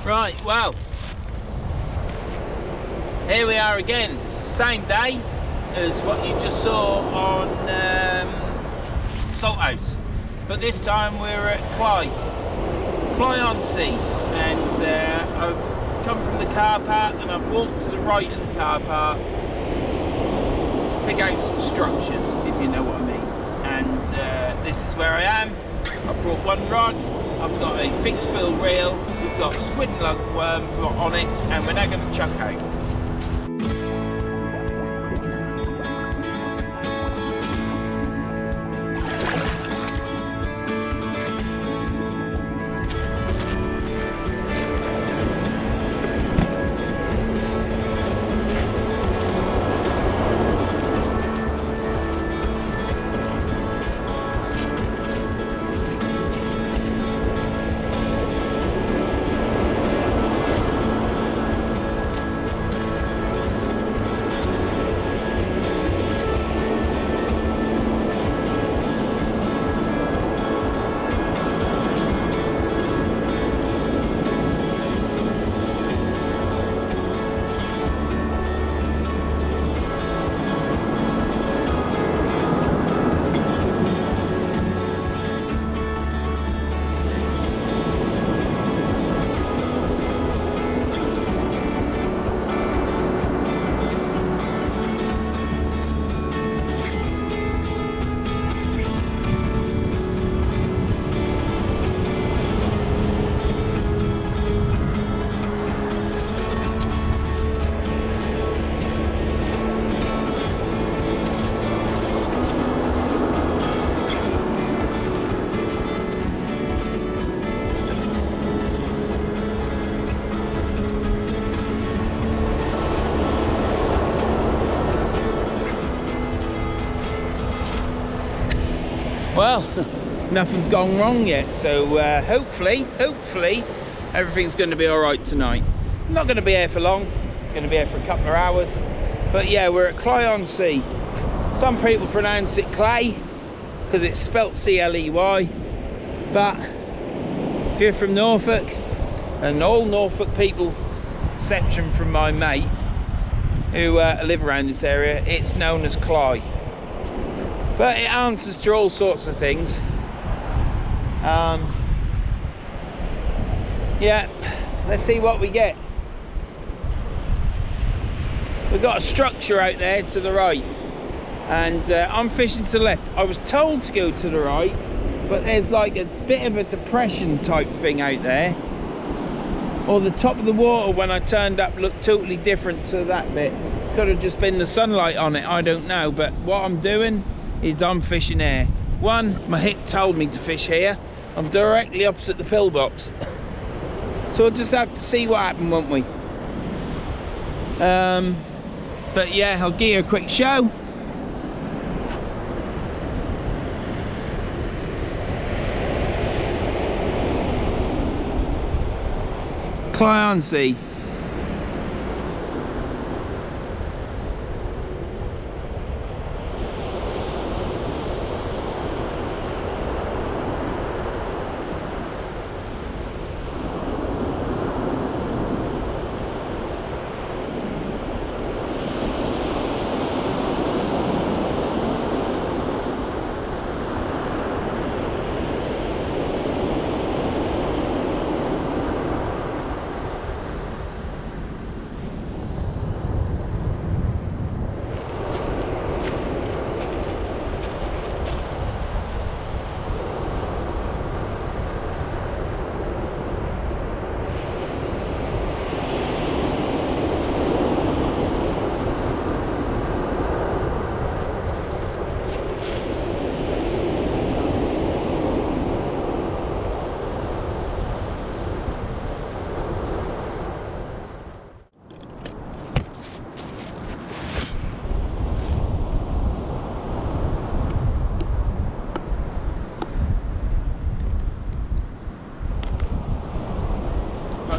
Right, well, here we are again. It's the same day as what you just saw on Salthouse, but this time we're at Cley-On-Sea, and I've come from the car park and I've walked to the right of the car park to pick out some structures, if you know what I mean. And this is where I am. I've brought one rod, I've got a fixed spill reel, we've got squid and lugworm on it, and we're now going to chuck out. Well, nothing's gone wrong yet, so hopefully everything's going to be all right tonight. I'm not going to be here for long, I'm going to be here for a couple of hours, but yeah, we're at Cley-On-Sea. Some people pronounce it Clay because it's spelt C-L-E-Y, but if you're from Norfolk, and all Norfolk people, exception from my mate who live around this area, it's known as Cley. But it answers to all sorts of things. Yeah, let's see what we get. We've got a structure out there to the right, and I'm fishing to the left. I was told to go to the right, but there's like a bit of a depression type thing out there. Or the top of the water when I turned up looked totally different to that bit. Could have just been the sunlight on it, I don't know. But what I'm doing is I'm fishing here. One, my hip told me to fish here. I'm directly opposite the pillbox, so we'll just have to see what happens, won't we? But yeah, I'll give you a quick show. Cley-On-Sea.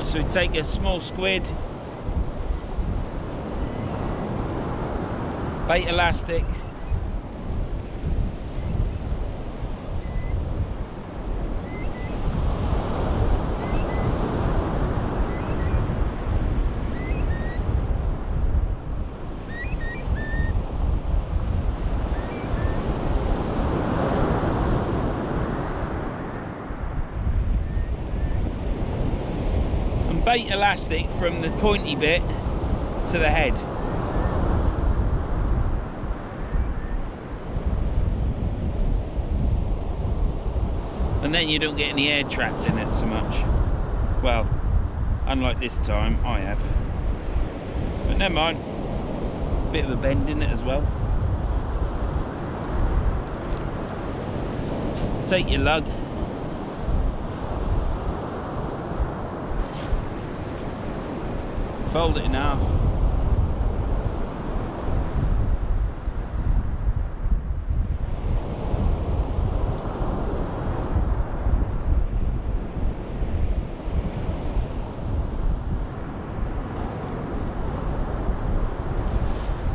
So we take a small squid, bait elastic, bait elastic from the pointy bit to the head. And then you don't get any air trapped in it so much. Well, unlike this time, I have. But never mind. Bit of a bend in it as well. Take your lug. Fold it in half.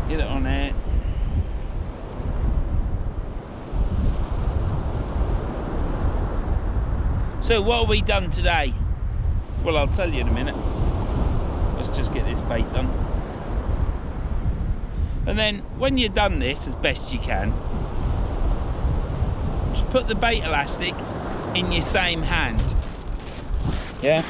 Get it on there. So what have we done today? Well, I'll tell you in a minute. Let's just get this bait done. And then when you've done this as best you can, just put the bait elastic in your same hand. Yeah?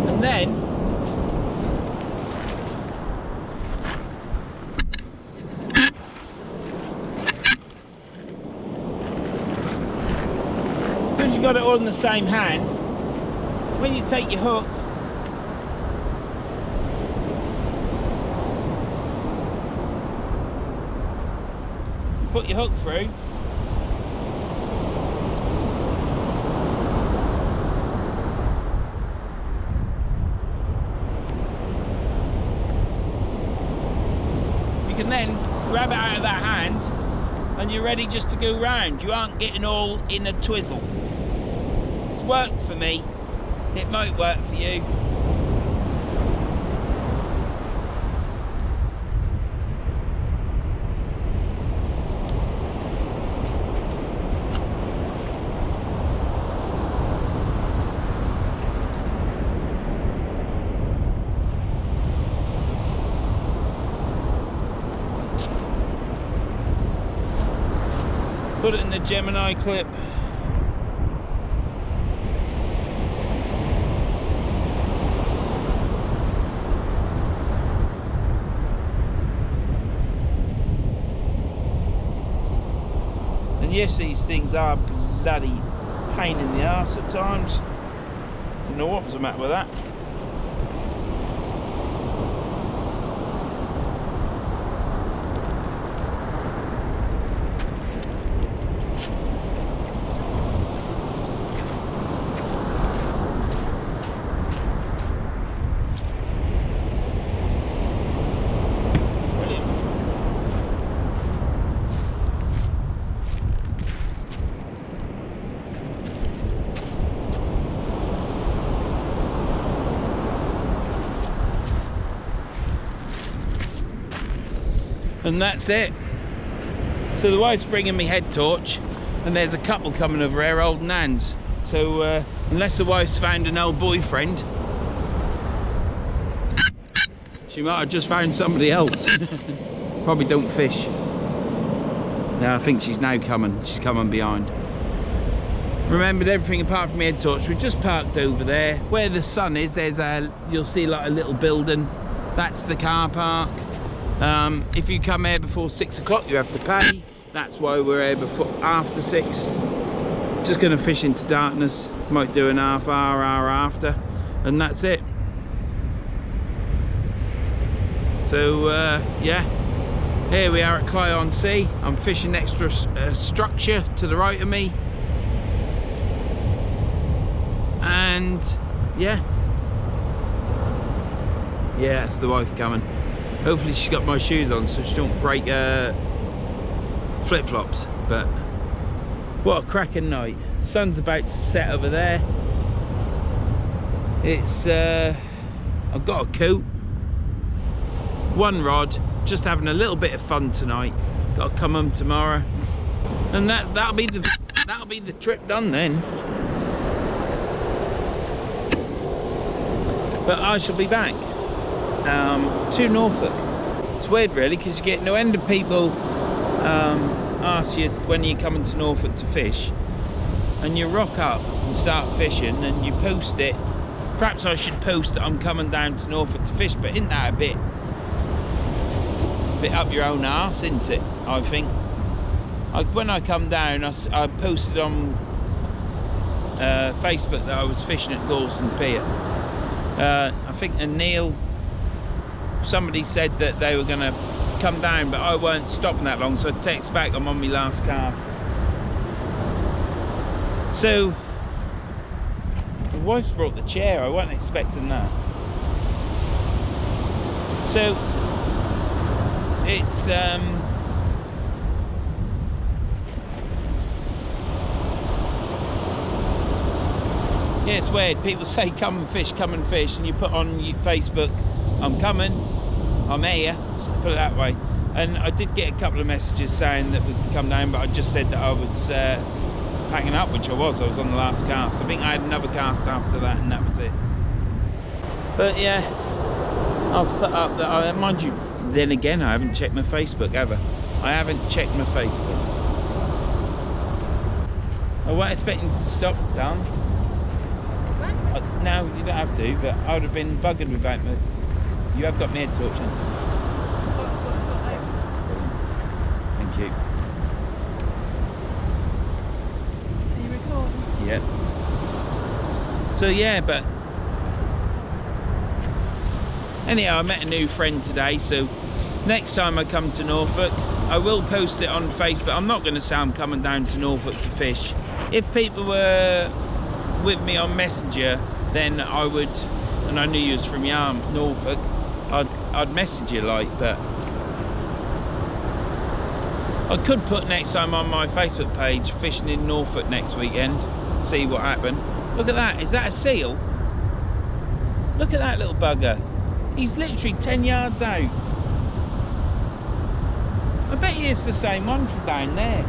And then because you've got it all in the same hand, when you take your hook, put your hook through, you can then grab it out of that hand and you're ready just to go round. You aren't getting all in a twizzle. It's worked for me. It might work for you. Put it in the Gemini clip. And yes, these things are bloody pain in the arse at times. Don't know what was the matter with that. And that's it. So the wife's bringing me head torch, and there's a couple coming over here holding hands. So unless the wife's found an old boyfriend, she might have just found somebody else. Probably don't fish. No, I think she's now coming. She's coming behind. Remembered everything apart from my head torch. We just parked over there. Where the sun is, there's you'll see like a little building. That's the car park. If you come here before 6 o'clock, you have to pay. That's why we're here before after 6. Just going to fish into darkness. Might do an half hour, hour after, and that's it. So yeah, here we are at Cley-On-Sea. I'm fishing next to a structure to the right of me, and yeah, that's the wife coming. Hopefully she's got my shoes on so she don't break flip-flops. But what a cracking night. Sun's about to set over there. It's I've got a coat, one rod, just having a little bit of fun tonight. Got to come home tomorrow, and that'll be the trip done then. But I shall be back to Norfolk It's weird really, because you get no end of people ask you when you're coming to Norfolk to fish, and you rock up and start fishing and you post it. Perhaps I should post that I'm coming down to Norfolk to fish, but isn't that a bit up your own arse, isn't it? I think. When I come down, I posted on Facebook that I was fishing at Galston Pier. I think Neil, somebody said that they were going to come down, but I weren't stopping that long, so I text back, I'm on my last cast. So the wife's brought the chair, I wasn't expecting that. So it's yeah, it's weird. People say come and fish, and you put on your Facebook, I'm coming, I'm here, put it that way. And I did get a couple of messages saying that we could come down, but I just said that I was packing up, which I was on the last cast. I think I had another cast after that, and that was it. But yeah, I've put up that, mind you, then again, I haven't checked my Facebook, have I? I haven't checked my Facebook. I wasn't expecting to stop, Dan. No, you don't have to, but I would have been buggered without me. You have got my head torch now. Thank you. Are you recording? Yeah. So yeah, but anyhow, I met a new friend today, so next time I come to Norfolk, I will post it on Facebook. I'm not going to say I'm coming down to Norfolk to fish. If people were with me on Messenger, then I would, and I knew you was from Norfolk, I'd message you like, but I could put next time on my Facebook page, fishing in Norfolk next weekend, see what happened. Look at that, is that a seal? Look at that little bugger. He's literally 10 yards out. I bet you it's the same one from down there. I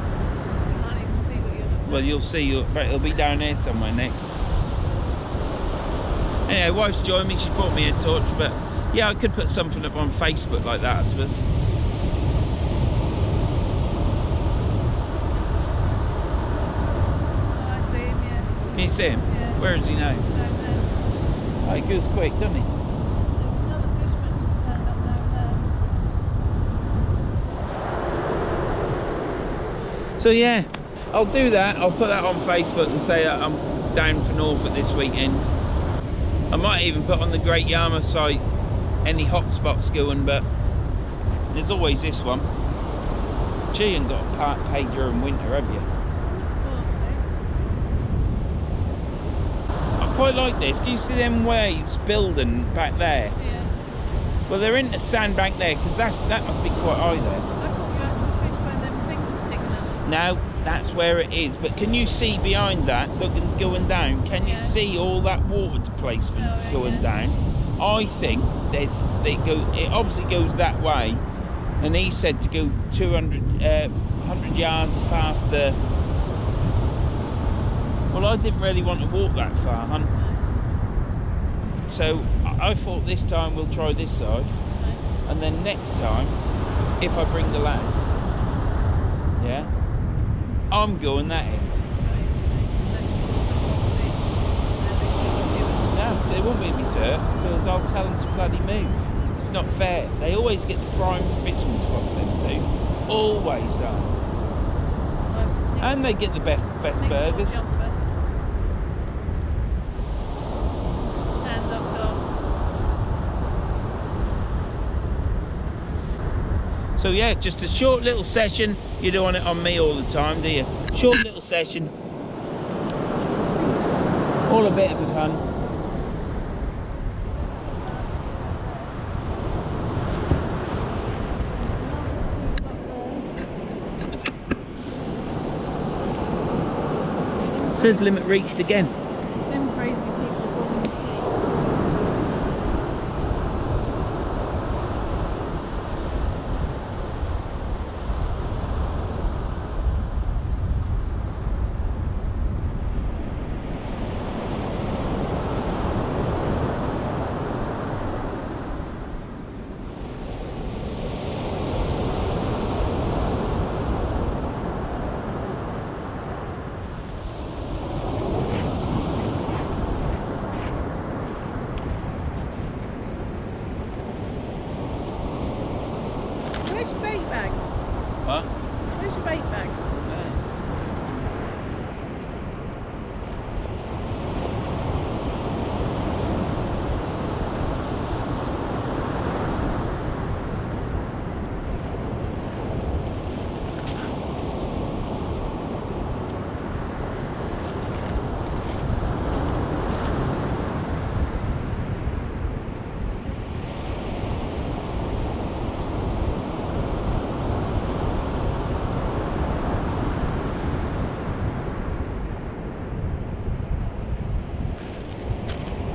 can't even see what you're looking at. Well, you'll see, but it'll be down there somewhere next. Anyway, wife's joined me, she brought me a torch, but yeah, I could put something up on Facebook like that, I suppose. Oh, I see him, yeah. Can you see him? Yeah. Where is he now? I don't know. Oh, he goes quick, doesn't he? There's another fisherman just turned up down there. So yeah, I'll do that. I'll put that on Facebook and say that I'm down for Norfolk this weekend. I might even put on the Great Yarmouth site any hot spots going, but there's always this one. Gee, you ain't got a part pay during winter, have you? I quite like this. Can you see them waves building back there? Yeah. Well, they're in the sand back there, because that must be quite high there. I thought you actually fished when them things were sticking out. Now that's where it is, but can you see behind that, looking going down, can you see all that water displacement going down? I think it obviously goes that way, and he said to go 100 yards past the, well, I didn't really want to walk that far, hun. So I thought this time we'll try this side, and then next time, if I bring the lads, yeah, I'm going that end. No, they won't make me turn, because I'll tell them to bloody move. It's not fair. They always get the prime fishing spots, them two. Always are. And they get the best burgers. So yeah, just a short little session. You don't want it on me all the time, do you? Short little session. All a bit of fun. Says limit reached again. Them crazy people calling the sea. bag? What? Where's your bait bag?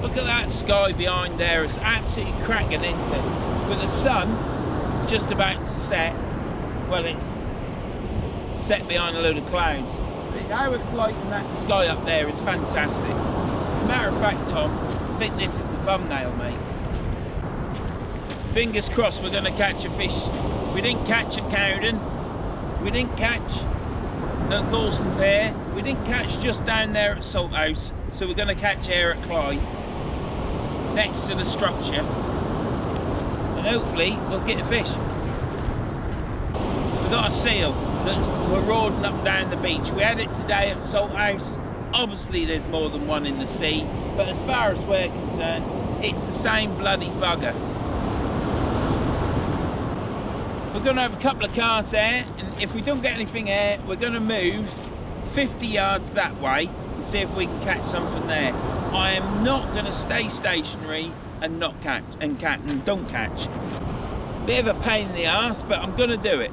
Look at that sky behind there, it's absolutely cracking into it. With the sun just about to set, well, it's set behind a load of clouds. But how it's lighting that sky up there is fantastic. As a matter of fact, Tom, I think this is the thumbnail, mate. Fingers crossed we're going to catch a fish. We didn't catch at Cowden, we didn't catch at Galston Pier, we didn't catch just down there at Salthouse, so we're going to catch here at Cley, next to the structure, and hopefully we'll get a fish. We've got a seal that we're roaring up down the beach. We had it today at Salthouse. Obviously there's more than one in the sea, but as far as we're concerned, it's the same bloody bugger. We're going to have a couple of casts here, and if we don't get anything here, we're going to move 50 yards that way and see if we can catch something there. I am not going to stay stationary and not catch and don't catch. Bit of a pain in the arse, but I'm going to do it.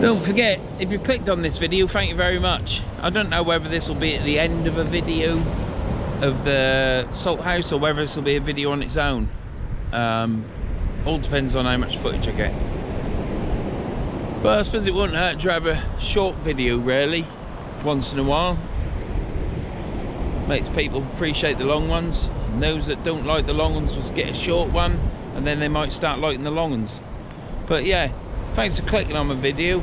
Don't forget, if you clicked on this video, thank you very much. I don't know whether this will be at the end of a video of the salt house or whether this will be a video on its own. All depends on how much footage I get. But I suppose it wouldn't hurt to have a short video, really, once in a while. Makes people appreciate the long ones. And those that don't like the long ones must get a short one, and then they might start liking the long ones. But yeah, thanks for clicking on my video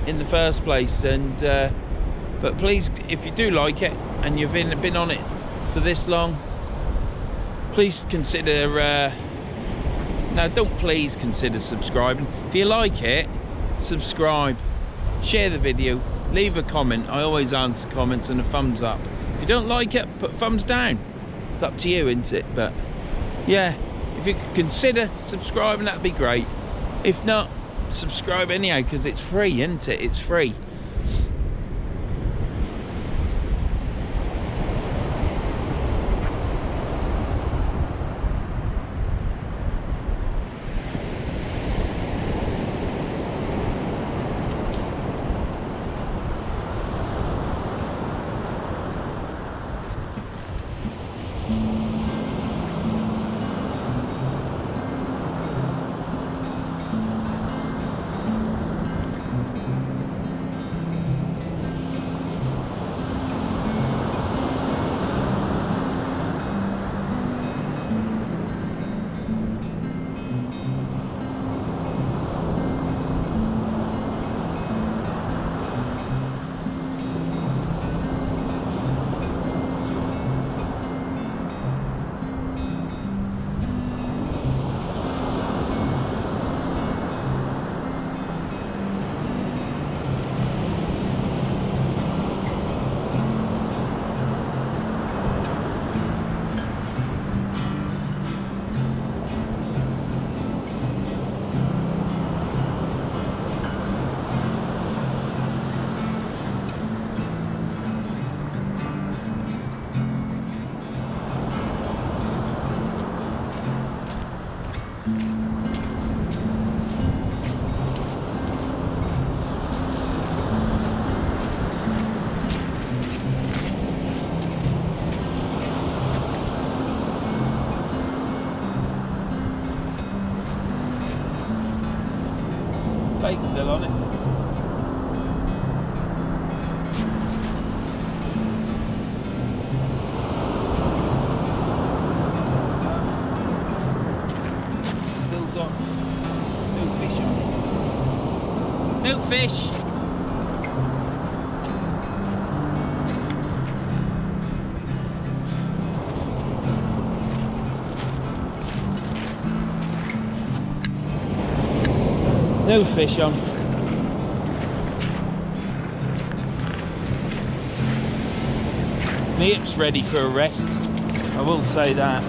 in the first place, and but please, if you do like it and you've been on it for this long, please consider no, don't please consider subscribing. If you like it, subscribe, share the video, leave a comment. I always answer comments, and a thumbs up. If you don't like it, put thumbs down. It's up to you, isn't it? But yeah, if you could consider subscribing, that'd be great. If not, subscribe anyhow, because it's free, isn't it? It's free. Bait's still on it. Still got no fish on it. No fish. No fish on. My hip's ready for a rest, I will say that.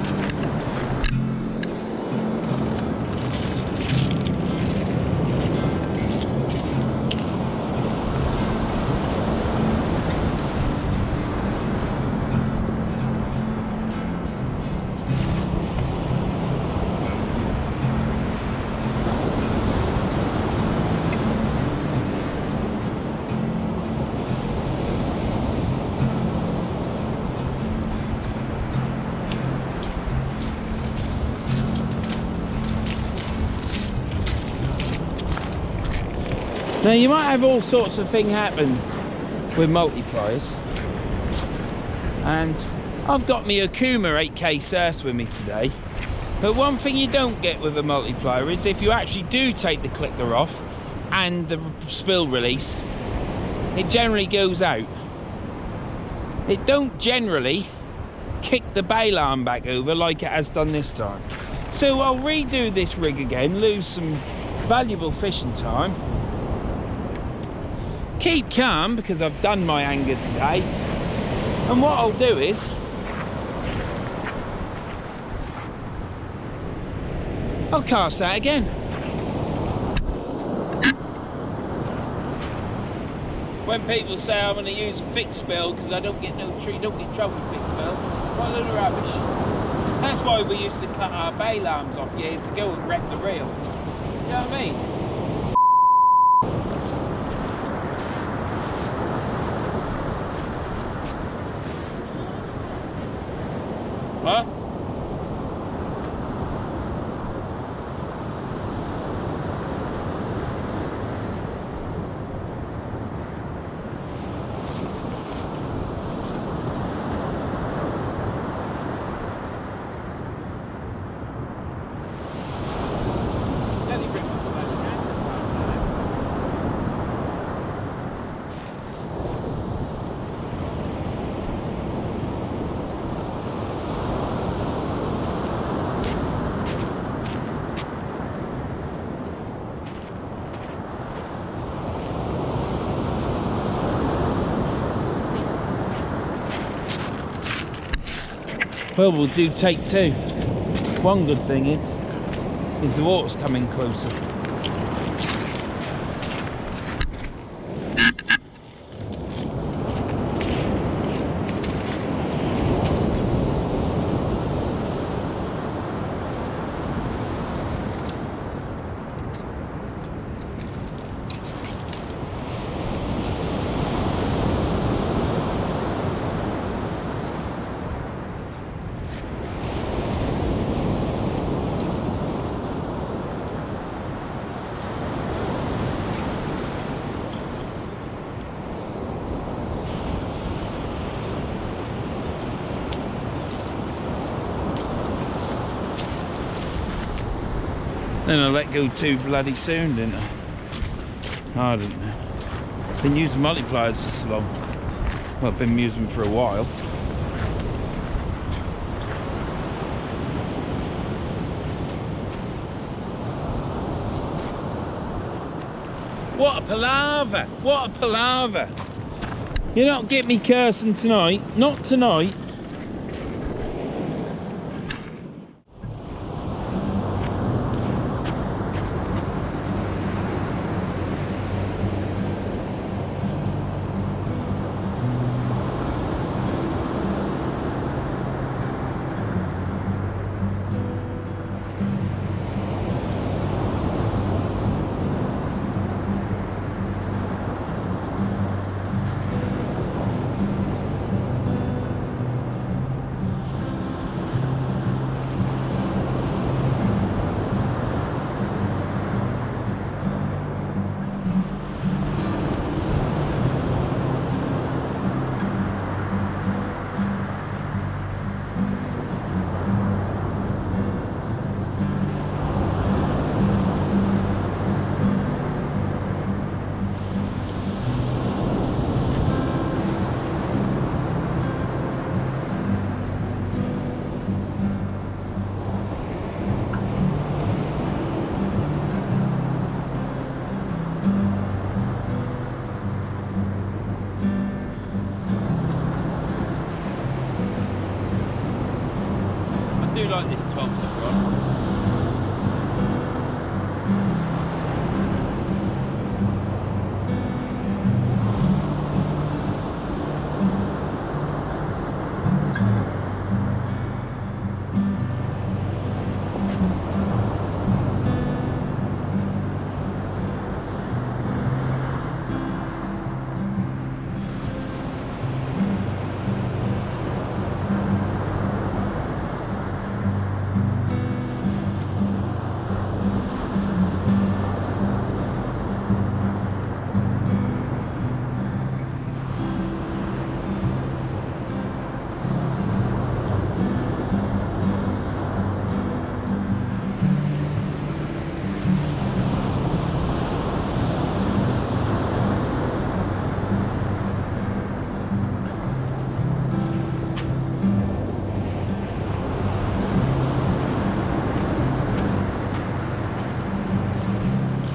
Now you might have all sorts of things happen with multipliers, and I've got my Okuma 8K Surf with me today, but one thing you don't get with a multiplier is if you actually do take the clicker off and the spill release, it generally goes out. It don't generally kick the bail arm back over like it has done this time. So I'll redo this rig again, lose some valuable fishing time, keep calm because I've done my anger today, and what I'll do is I'll cast out again. When people say I'm going to use a fixed spill because I don't get trouble with fixed spill, what a load of rubbish. That's why we used to cut our bail arms off years ago and wreck the reel. You know what I mean? What? Well, we'll do take two. One good thing is the water's coming closer. Then I let go too bloody soon, didn't I? I don't know. Been using multipliers for so long. Well, I've been using them for a while. What a palaver! What a palaver! You don't get me cursing tonight. Not tonight. do like this top that we're on.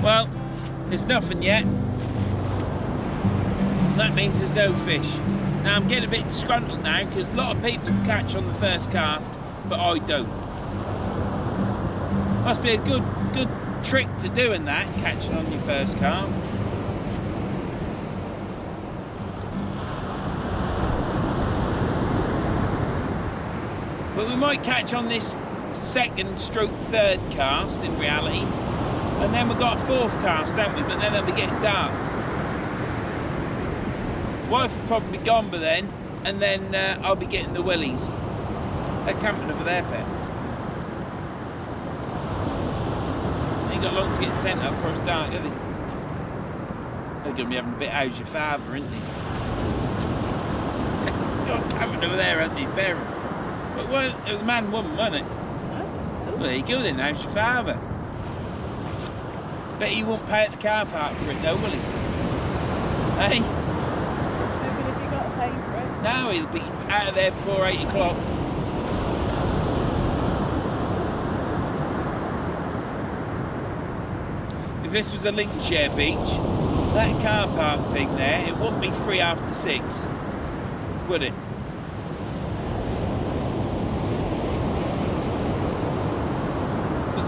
Well, there's nothing yet. That means there's no fish. Now I'm getting a bit disgruntled now because a lot of people catch on the first cast, but I don't. Must be a good trick to doing that, catching on your first cast. But we might catch on this second stroke third cast in reality. And then we've got a fourth cast, haven't we? But then it'll be getting dark. Wife will probably be gone by then, and then I'll be getting the willies. They're camping over there, pet. Ain't got long to get the tent up before it's dark, have they? They're going to be having a bit how's your father, isn't they? Got camping over there, aren't they? Parent. But it was a man and woman, wasn't it? Huh? Well, there you go then, how's your father? Bet he won't pay at the car park for it though, will he? Hey? No, but if you got to pay for it. No, he'll be out of there before 8 o'clock. If this was a Lincolnshire beach, that car park thing there, it wouldn't be free after 6, would it?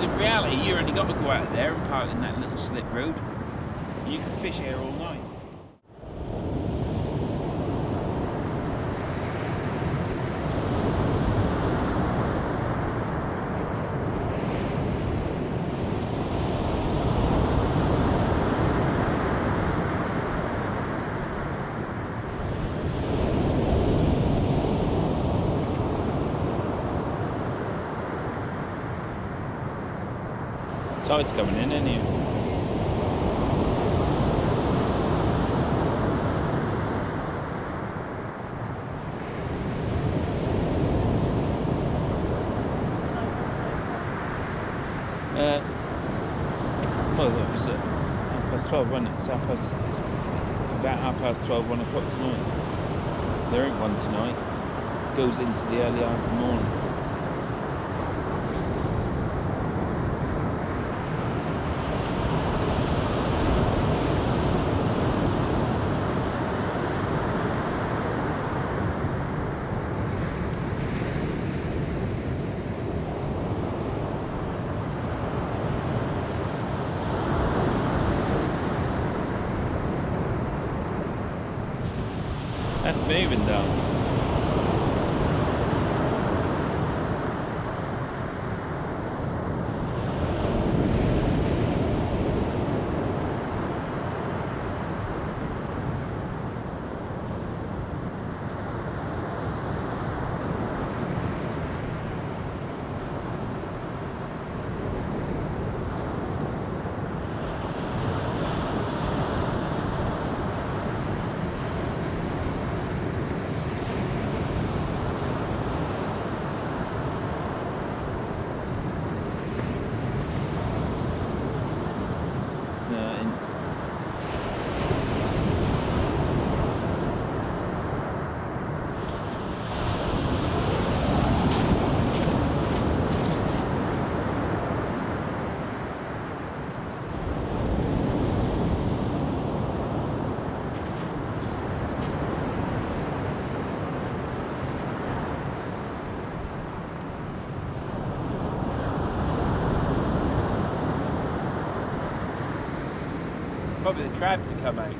In reality, you only got to go out there and park in that little slip road. You can fish here all night. Tide's coming in, isn't it? Well, that was at 12:30, wasn't it? It's about 12:30, 1 o'clock tonight. There ain't one tonight. Goes into the early hours of the morning. That's moving down. Probably the crabs have come out.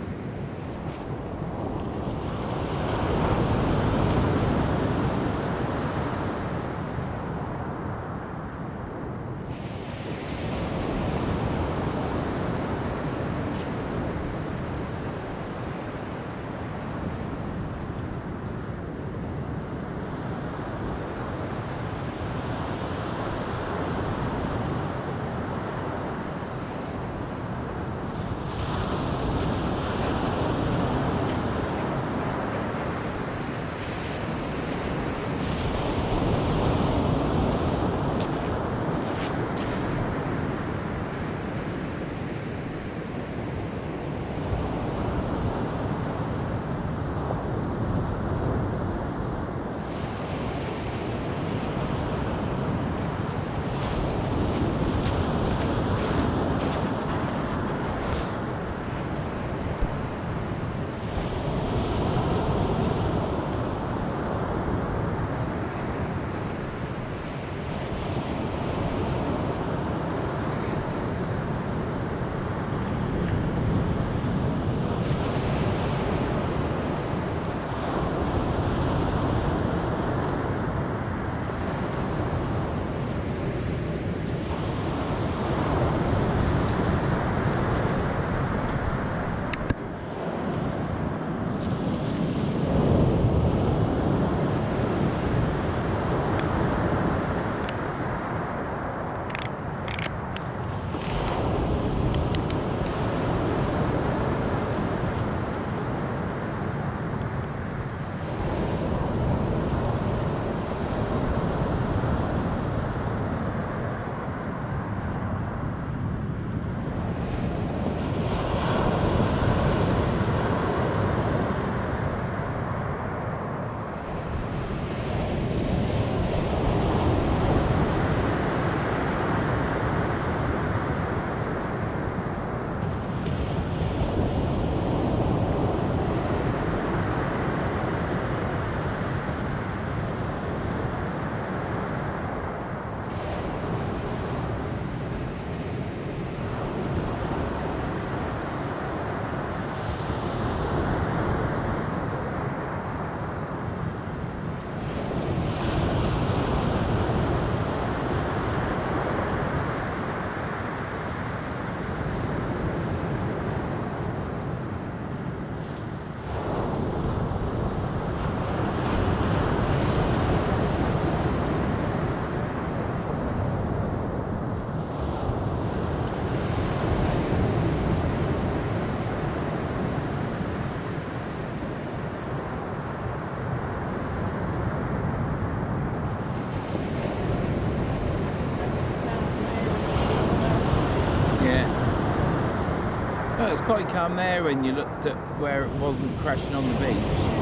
Well, it was quite calm there when you looked at where it wasn't crashing on the beach.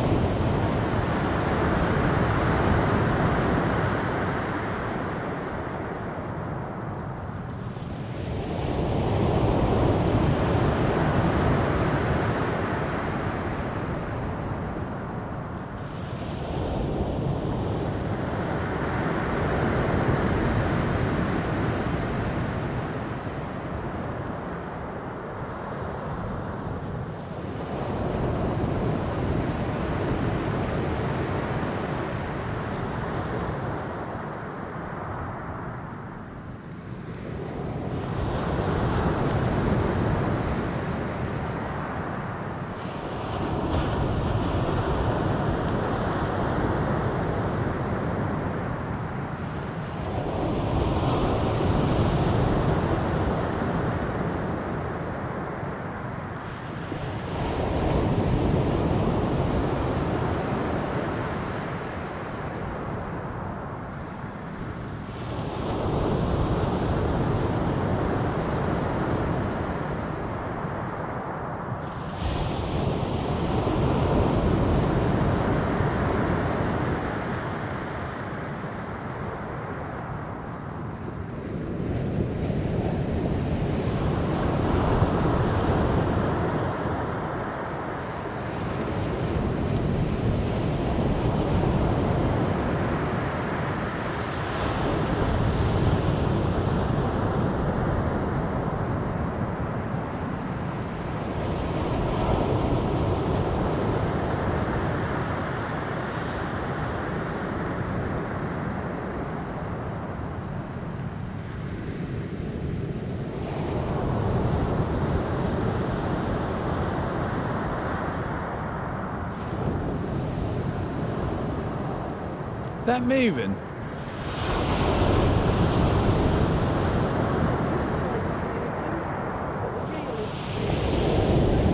that moving?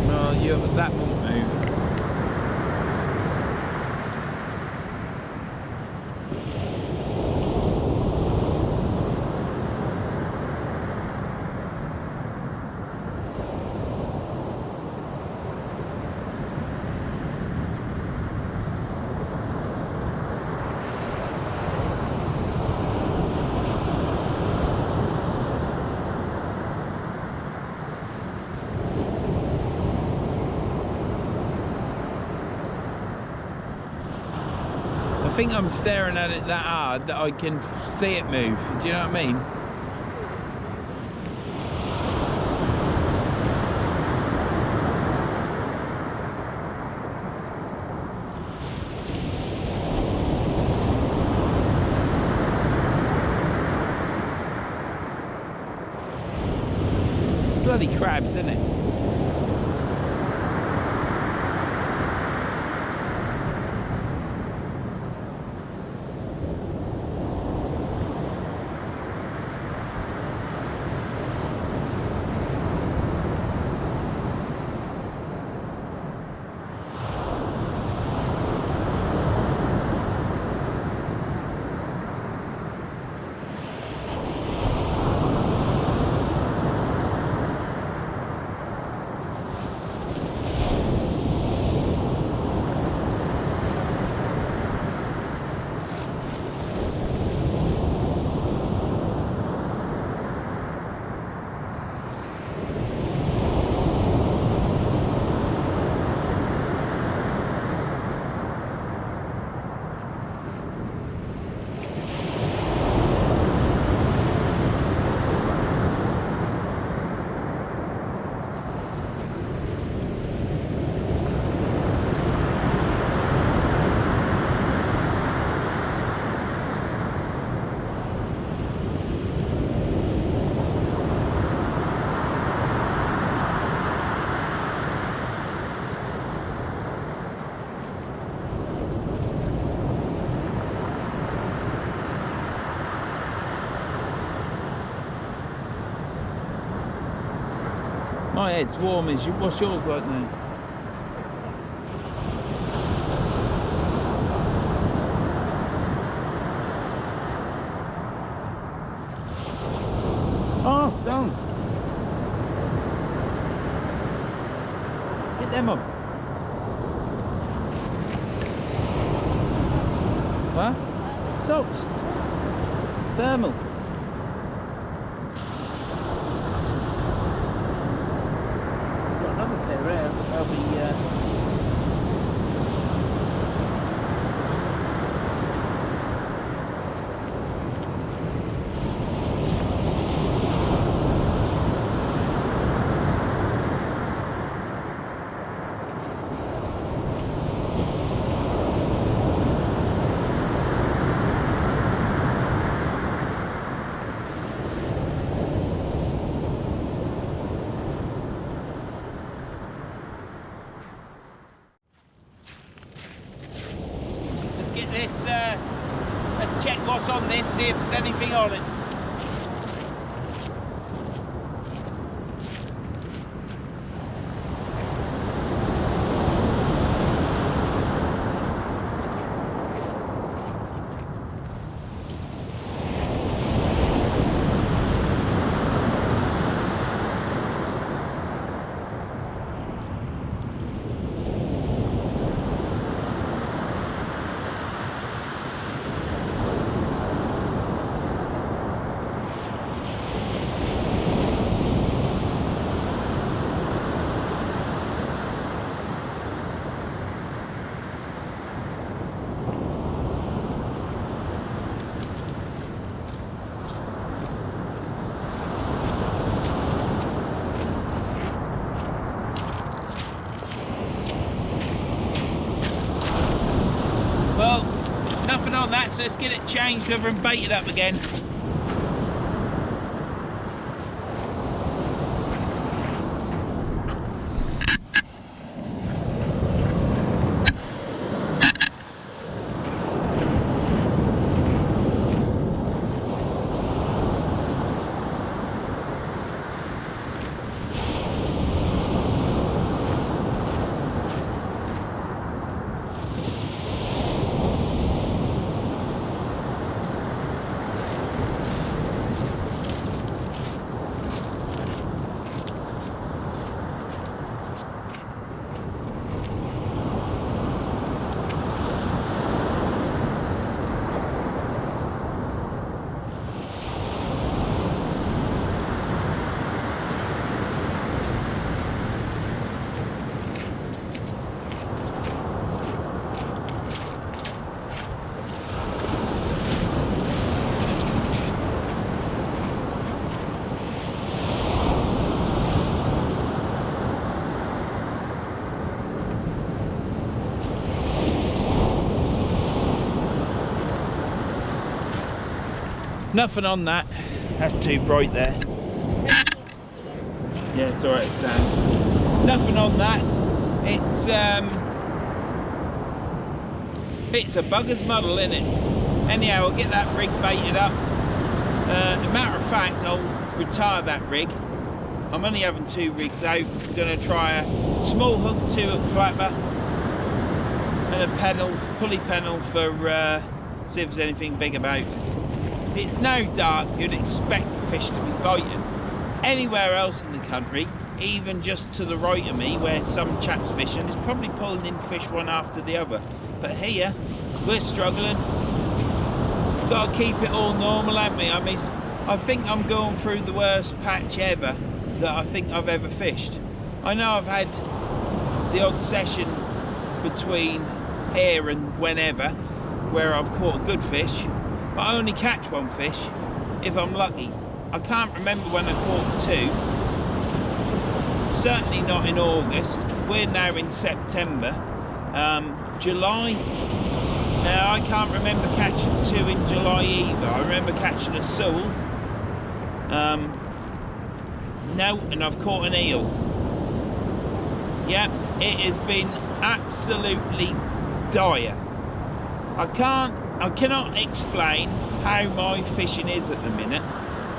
No, that won't move. I think I'm staring at it that hard that I can see it move. Do you know what I mean? Bloody crabs, isn't it? My head's warm as you. What's yours like now? Oh, down. Get them up. What? Socks. Thermal. I'll be let's check what's on this, see if there's anything on it. Well, nothing on that, so let's get it changed over and baited up again. Nothing on that. That's too bright there. Yeah, it's alright, it's down. Nothing on that. It's a bugger's muddle, isn't it? Anyhow, I'll get that rig baited up. As a matter of fact, I'll retire that rig. I'm only having 2 rigs out. I'm going to try a small hook 2-hook flapper and a pulley pennel for see if there's anything big about. It's now dark. You'd expect the fish to be biting. Anywhere else in the country, even just to the right of me where some chaps fishing, is probably pulling in fish one after the other. But here, we're struggling. Got to keep it all normal, haven't we? I mean, I think I'm going through the worst patch ever that I think I've ever fished. I know I've had the odd session between here and whenever where I've caught a good fish, but I only catch 1 fish if I'm lucky. I can't remember when I caught 2. Certainly not in August. We're now in September. July. Now I can't remember catching 2 in July either. I remember catching a sole. No, and I've caught an eel. Yep, it has been absolutely dire. I cannot explain how my fishing is at the minute.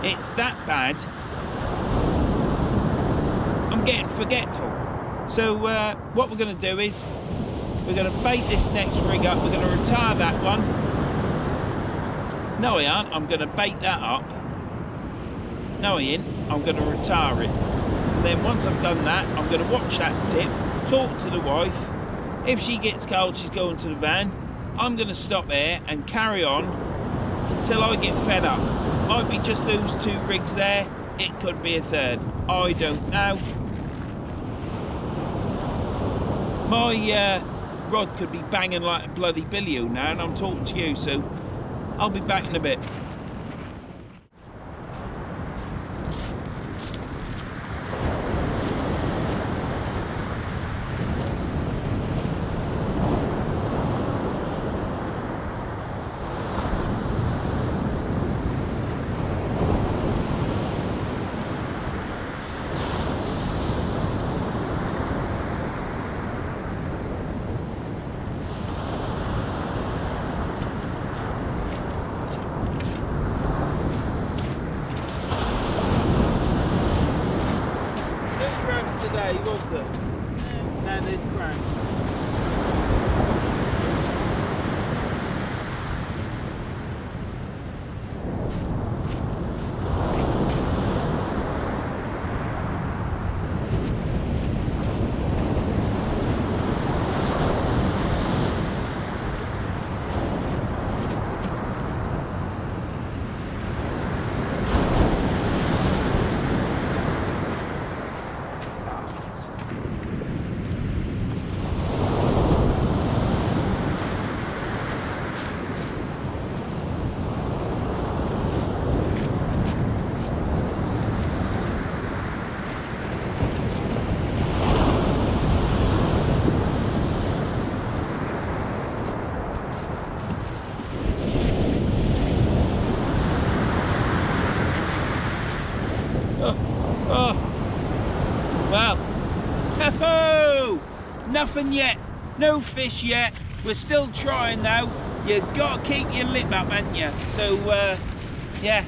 It's that bad. I'm getting forgetful. So what we're going to do is we're going to bait this next rig up. We're going to retire that one. No, I aren't. I'm going to bait that up. No, I ain't. I'm going to retire it. And then once I've done that, I'm going to watch that tip, talk to the wife. If she gets cold, she's going to the van. I'm going to stop there and carry on until I get fed up. Might be just those 2 rigs there. It could be a 3rd. I don't know. My rod could be banging like a bloody billy now, and I'm talking to you, so I'll be back in a bit. Today, was there? No, there's crabs. Well, oh, nothing yet, no fish yet. We're still trying though. You got to keep your lip up, haven't you? So, yeah.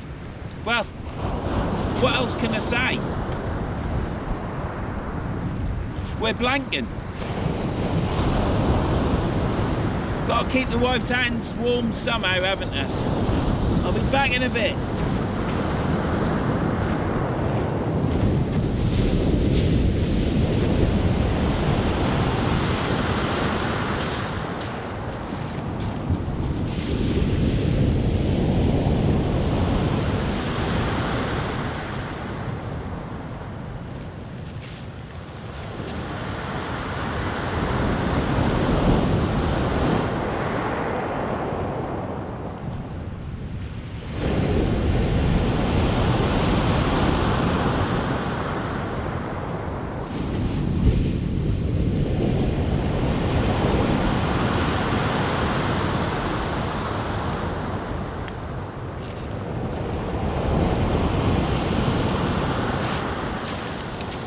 Well, what else can I say? We're blanking. Got to keep the wife's hands warm somehow, haven't I? I'll be back in a bit.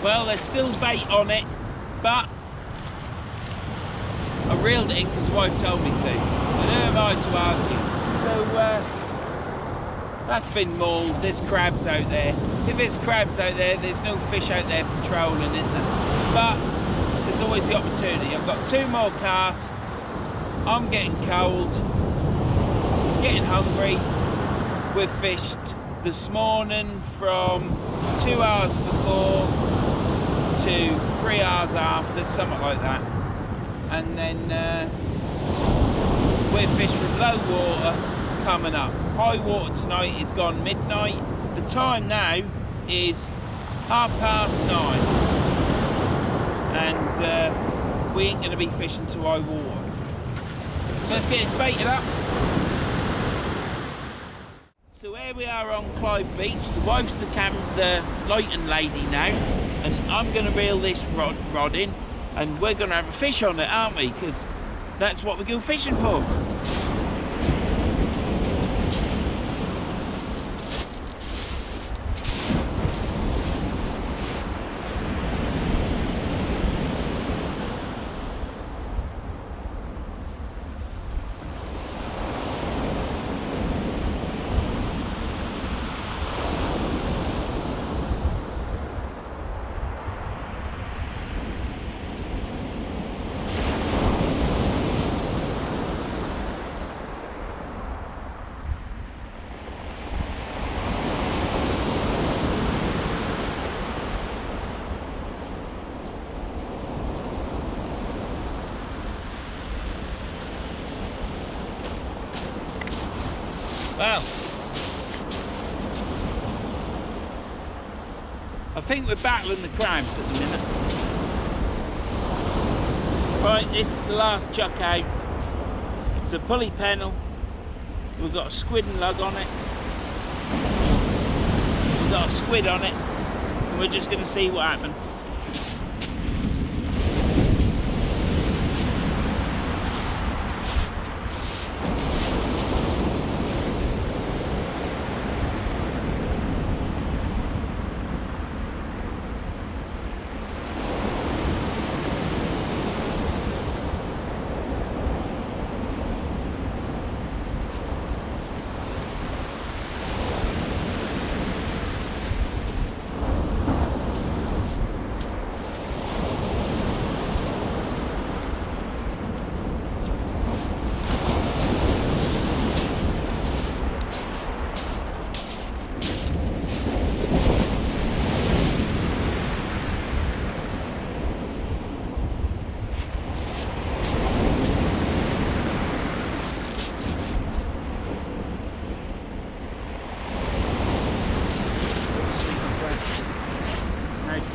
Well, there's still bait on it, but I reeled it in because the wife told me to. And who am I to argue? So that's been mauled. There's crabs out there. If there's crabs out there, there's no fish out there patrolling, isn't there? But there's always the opportunity. I've got 2 more casts. I'm getting cold, getting hungry. We've fished this morning from 2 hours before to 3 hours after, something like that. And then we're fished from low water coming up. High water tonight is gone midnight. The time now is 9:30, and we ain't going to be fishing to high water. So let's get this baited up. So here we are on Clyde Beach. The wife's the lighting lady now, and I'm going to reel this rod in, and we're going to have a fish on it, aren't we? Because that's what we go fishing for. Well, I think we're battling the crabs at the minute. Right, this is the last chuck out. It's a pulley pennel. We've got a squid and lug on it. We've got a squid on it. And we're just going to see what happens.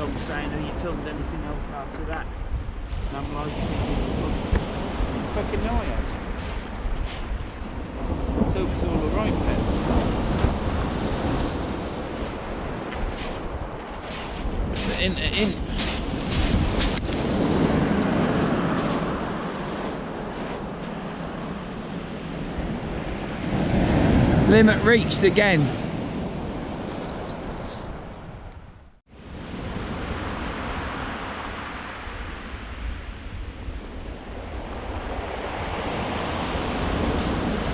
Saying, have you filmed anything else after that? And I'm like, fucking no I have. So it's all alright then. Limit reached again.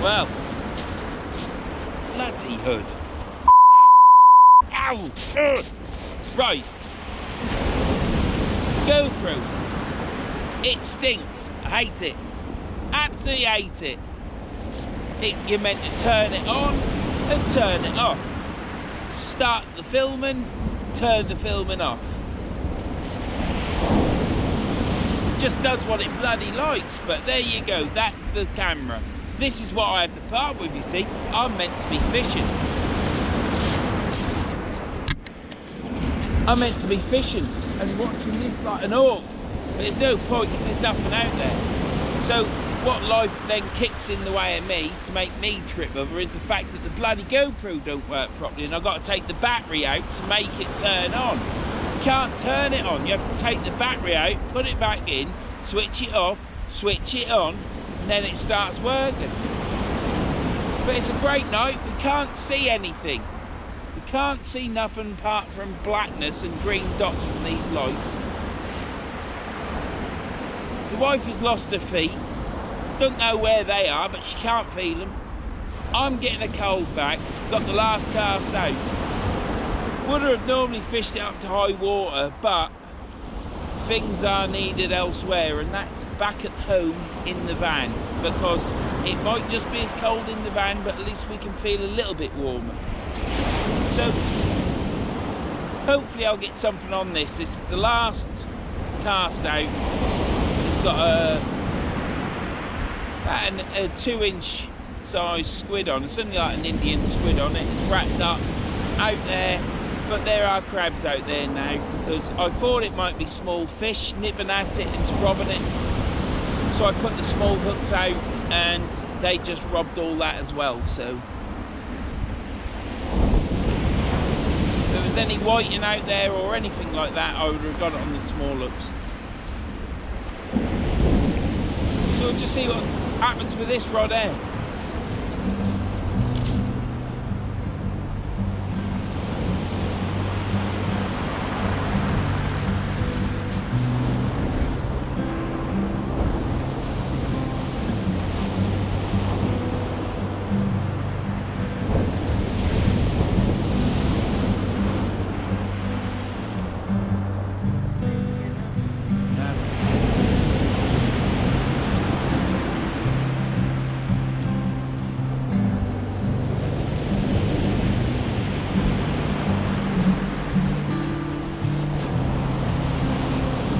Well, bloody hood. Ow! Right. GoPro. It stinks. I hate it. Absolutely hate it. You're meant to turn it on and turn it off. Start the filming, turn the filming off. Just does what it bloody likes, but there you go, that's the camera. This is what I have to part with, you see. I'm meant to be fishing. I'm meant to be fishing and watching this like an hawk. But there's no point because there's nothing out there. So what life then kicks in the way of me to make me trip over is the fact that the bloody GoPro don't work properly, and I've got to take the battery out to make it turn on. You can't turn it on. You have to take the battery out, put it back in, switch it off, switch it on, and then it starts working. But it's a great night. We can't see anything. We can't see nothing apart from blackness and green dots from these lights. The wife has lost her feet. Don't know where they are, but she can't feel them. I'm getting a cold back. Got the last cast out. Would have normally fished it up to high water, but things are needed elsewhere, and that's back at home in the van, because it might just be as cold in the van, but at least we can feel a little bit warmer. So hopefully I'll get something on this. This is the last cast out. It's got a 2-inch size squid on. It's only like an Indian squid on it. It's wrapped up. It's out there. But there are crabs out there now, because I thought it might be small fish nipping at it and robbing it. So I put the small hooks out and they just robbed all that as well. So if there was any whiting out there or anything like that, I would have got it on the small hooks. So we'll just see what happens with this rod here.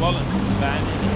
Wallets in the van, isn't it?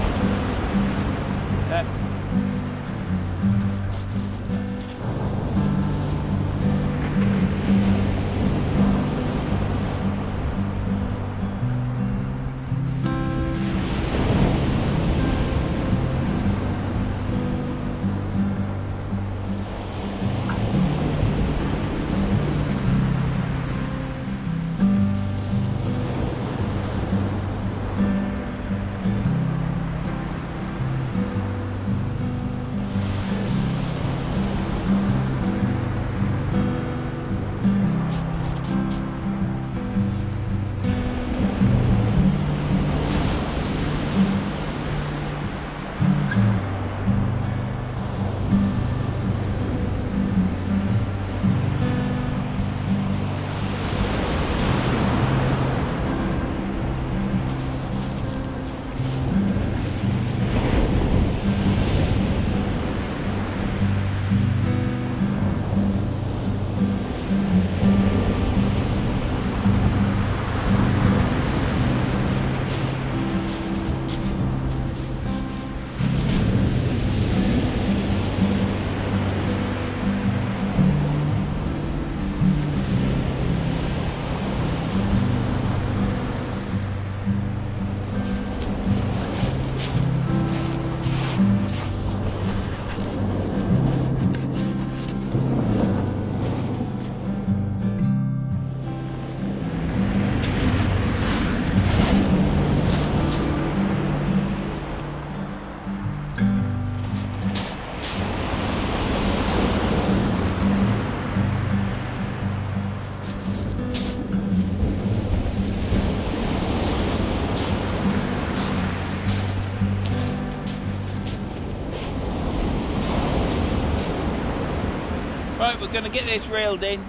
Right, we're going to get this reeled in.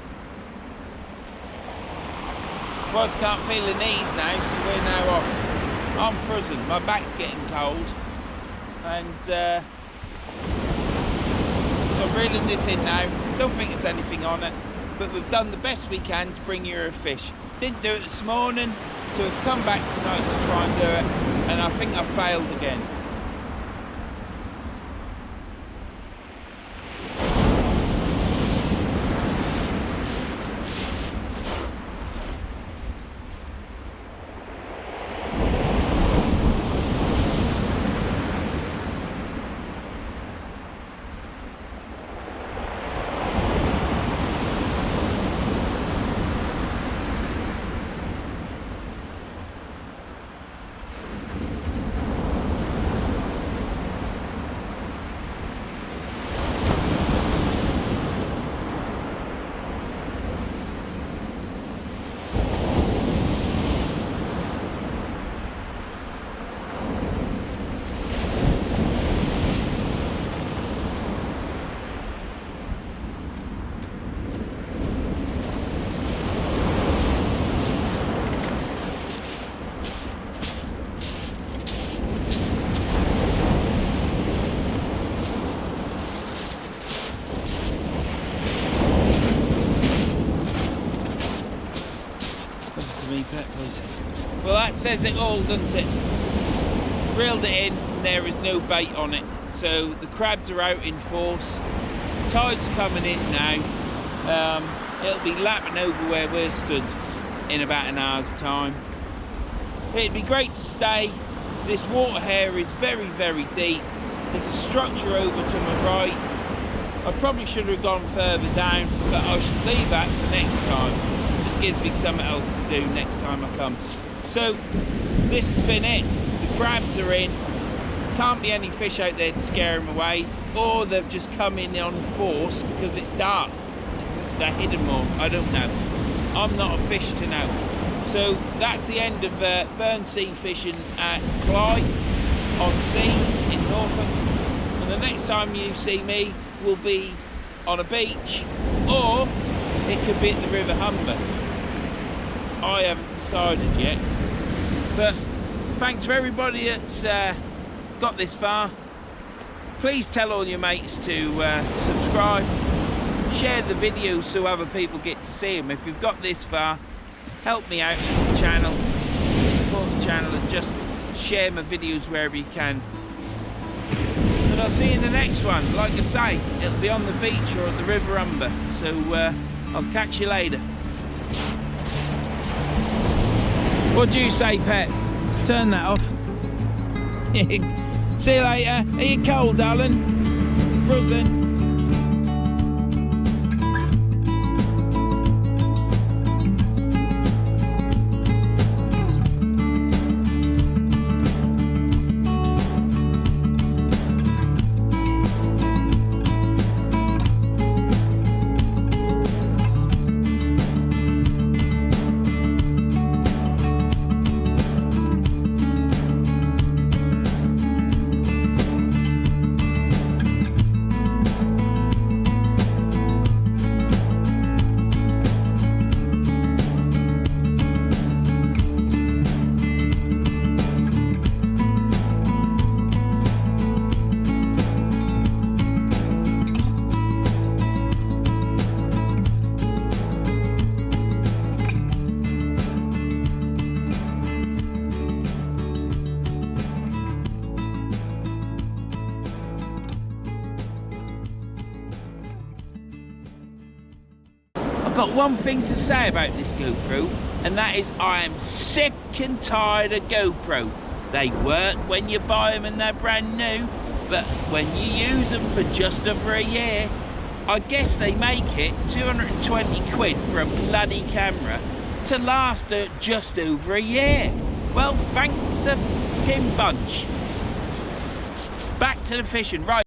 Wife can't feel her knees now, so we're now off. I'm frozen, my back's getting cold, and I'm reeling this in now. Don't think there's anything on it, but we've done the best we can to bring you a fish. Didn't do it this morning, so we've come back tonight to try and do it, and I think I failed again. Over to me, Pet, please. Well, that says it all, doesn't it? Reeled it in, and there is no bait on it. So the crabs are out in force. Tide's coming in now. It'll be lapping over where we're stood in about an hour's time. It'd be great to stay. This water here is very, very deep. There's a structure over to my right. I probably should have gone further down, but I should leave that for next time. It just gives me something else to do next time I come. So this has been it. The crabs are in. Can't be any fish out there to scare them away, or they've just come in on force because it's dark. They're hidden more, I don't know. I'm not a fish to know. So that's the end of Verns sea fishing at Cley-On-Sea in Norfolk. And the next time you see me will be on a beach, or it could be at the River Humber. I haven't decided yet. But thanks for everybody that's got this far. Please tell all your mates to subscribe, share the videos so other people get to see them. If you've got this far, help me out with the channel, support the channel, and just share my videos wherever you can. And I'll see you in the next one. Like I say, it'll be on the beach or at the River Humber. So I'll catch you later. What do you say, Pet? Turn that off. See you later. Are you cold, darling? Frozen. I've got one thing to say about this GoPro, and that is I am sick and tired of GoPro. They work when you buy them and they're brand new, but when you use them for just over a year, I guess they make it 220 quid for a bloody camera to last just over a year. Well, thanks a fucking bunch. Back to the fishing, right.